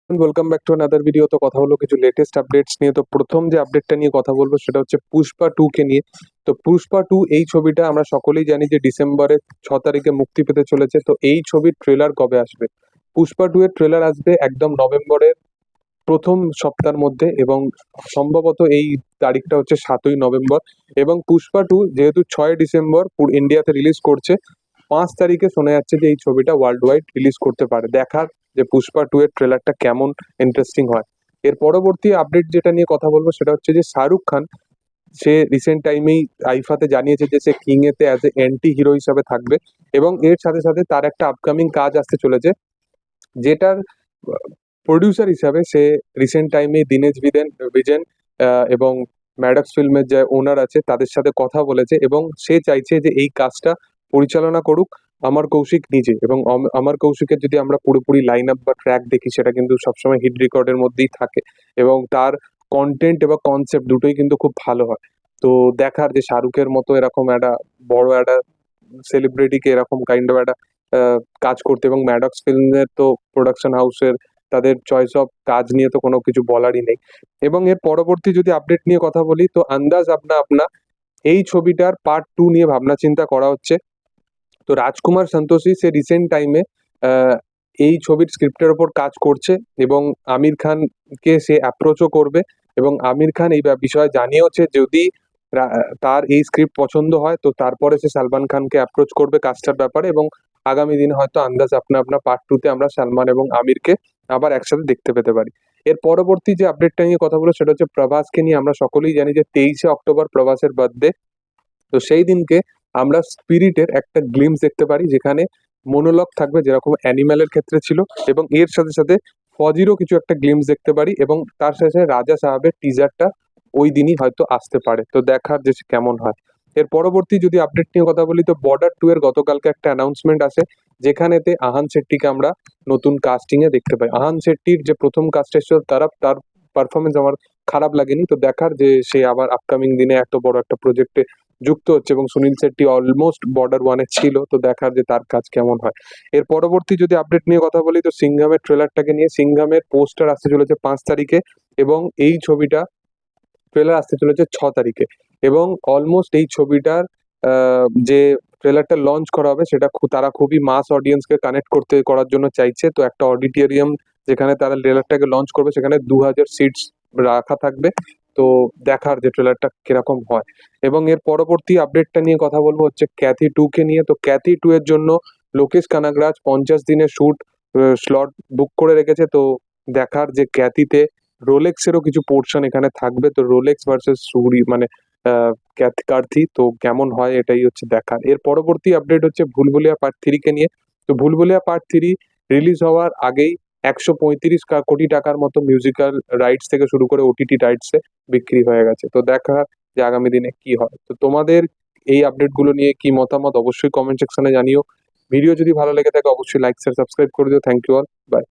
Welcome back to another video. তো কথা হলো কিছু লেটেস্ট আপডেটস নিয়ে। তো প্রথম যে আপডেটটা নিয়ে কথা বলবো সেটা হচ্ছে পুষ্পা 2 কে নিয়ে। তো পুষ্পা 2 এই ছবিটা আমরা সকলেই জানি যে ডিসেম্বরের 6 তারিখে মুক্তি পেতে চলেছে। তো এই ছবির ট্রেলার কবে আসবে? পুষ্পা 2 এর ট্রেলার আসবে একদম নভেম্বরের প্রথম সপ্তাহের মধ্যে, এবং সম্ভবত এই তারিখটা হচ্ছে 7ই নভেম্বর। এবং পুষ্পা 2 যেহেতু 6ই ডিসেম্বর ইন্ডিয়াতে রিলিজ করছে, 5 তারিখে শোনা যাচ্ছে যে এই ছবিটা ওয়ার্ল্ড ওয়াইড রিলিজ করতে পারে। দেখার যে পুষ্পা 2 এর ট্রেলারটা কেমন ইন্টারেস্টিং হয়। এর পরবর্তী আপডেট যেটা নিয়ে কথা বলবো সেটা হচ্ছে যে শাহরুখ খান, সে রিসেন্ট টাইমেই আইফাতে জানিয়েছে যে সে কিং এতে অ্যাজ এ অ্যান্টি হিরো হিসাবে থাকবে। এবং এর সাথে সাথে তার একটা আপকামিং কাজ আসতে চলেছে, যেটার প্রডিউসার হিসাবে সে রিসেন্ট টাইমে দীনেশ বিজেন এবং ম্যাডক্স ফিল্মের যে ওনার আছে তাদের সাথে কথা বলেছে, এবং সে চাইছে যে এই কাজটা পরিচালনা করুক অমর কৌশিক নিজে। এবং অমর কৌশিকের যদি আমরা পুরোপুরি লাইন আপ বা ট্র্যাক দেখি, সেটা কিন্তু সবসময় হিট রেকর্ডের মধ্যেই থাকে, এবং তার কন্টেন্ট এবং কনসেপ্ট দুটোই কিন্তু খুব ভালো হয়। তো দেখার যে শাহরুখের মতো এরকম একটা বড় একটা সেলিব্রিটিকে এরকম কাইন্ড অফ একটা কাজ করতে, এবং ম্যাডক্স ফিল্মের তো প্রোডাকশন হাউসের তাদের চয়েস অফ কাজ নিয়ে তো কোনো কিছু বলারই নেই। এবং এর পরবর্তী যদি আপডেট নিয়ে কথা বলি, তো আন্দাজ আপনা আপনা এই ছবিটার পার্ট 2 নিয়ে ভাবনা চিন্তা করা হচ্ছে। তো রাজকুমার সন্তোষী সে রিসেন্ট টাইমে এই ছবির স্ক্রিপ্টের ওপর কাজ করছে, এবং আমির খানকে সে অ্যাপ্রোচও করবে। এবং আমির খান এই বিষয়ে জানিয়েওছে যদি তার এই স্ক্রিপ্ট পছন্দ হয়, তো তারপরে সে সালমান খানকে অ্যাপ্রোচ করবে কাজটার ব্যাপারে। এবং আগামী দিনে হয়তো আন্দাজ আপনা আপনা পার্ট 2 তে আমরা সালমান এবং আমিরকে আবার একসাথে দেখতে পেতে পারি। এর পরবর্তী যে আপডেটটা নিয়ে কথা বলবো সেটা হচ্ছে প্রভাসকে নিয়ে। আমরা সকলেই জানি যে 23শে অক্টোবর প্রভাসের বার্থডে। তো সেই দিনকে আমরা স্পিরিটের একটা গ্লিমস দেখতে পারি, যেখানে মনোলগ থাকবে যেরকম অ্যানিম্যালের ক্ষেত্রে ছিল, এবং এর সাথে সাথে ফজিরও কিছু একটা গ্লিমস দেখতে পারি, এবং তার সাথে সাথে রাজা সাহেবের টিজারটা ওই দিনই হয়তো আসতে পারে। তো দেখার যে সে কেমন হয়। এর পরবর্তী যদি আপডেট নিয়ে কথা বলি, তো বর্ডার 2 এর গতকালকে একটা অ্যানাউন্সমেন্ট আছে, যেখানেতে আহান শেট্টিকে আমরা নতুন কাস্টিং এ দেখতে পাই। আহান শেট্টির যে প্রথম কাজটা ছিল তার পারফরমেন্স আমার খারাপ লাগেনি। তো দেখার যে সে আবার আপকামিং দিনে এত বড় একটা প্রজেক্টে যুক্ত হচ্ছে, এবং সুনীল শেট্টি অলমোস্ট বর্ডার 1-এ ছিল। তো দেখার যে তার কাজ কেমন হয়। এর পরবর্তী যদি আপডেট নিয়ে কথা বলি, তো সিংঘামের ট্রেলারটাকে নিয়ে। সিংঘামের পোস্টার আসতে চলেছে 5 তারিখে, এবং এই ছবিটা ট্রেলার আসতে চলেছে 6 তারিখে। এবং অলমোস্ট এই ছবিটার যে ট্রেলারটা লঞ্চ করা হবে সেটা তারা খুবই মাস অডিয়েন্সকে কানেক্ট করার জন্য চাইছে। তো একটা অডিটোরিয়াম যেখানে তারা ট্রেলারটাকে লঞ্চ করবে, সেখানে 2000 সিটস রাখা থাকবে। তো দেখার যে ট্রেলারটা কিরকম হয়। এবং এর পরবর্তী আপডেটটা নিয়ে কথা বলবো হচ্ছে ক্যাথি 2 কে নিয়ে। তো ক্যাথি 2 এর জন্য লোকেশ কানাগরাজ 50 দিনের শুট স্লট বুক করে রেখেছে। তো দেখার যে ক্যাথিতে রোলেক্সেরও কিছু পোর্শন এখানে থাকবে। তো রোলেক্স ভার্সেস সুরি মানে কার্থি, তো কেমন হয় এটাই হচ্ছে দেখার। এর পরবর্তী আপডেট হচ্ছে ভুলভুলিয়া পার্ট 3 কে নিয়ে। তো ভুলভুলিয়া পার্ট 3 রিলিজ হওয়ার আগেই 135 কোটি টাকার মতো মিউজিক্যাল রাইটস থেকে শুরু করে ওটিটি রাইটসে বিক্রি হয়ে গেছে। তো দেখার যে আগামী দিনে কি হয়। তো তোমাদের এই আপডেটগুলো নিয়ে কি মতামত অবশ্যই কমেন্ট সেকশনে জানিও। ভিডিও যদি ভালো লেগে থাকে অবশ্যই লাইক শেয়ার সাবস্ক্রাইব করে দিও। Thank you all, by.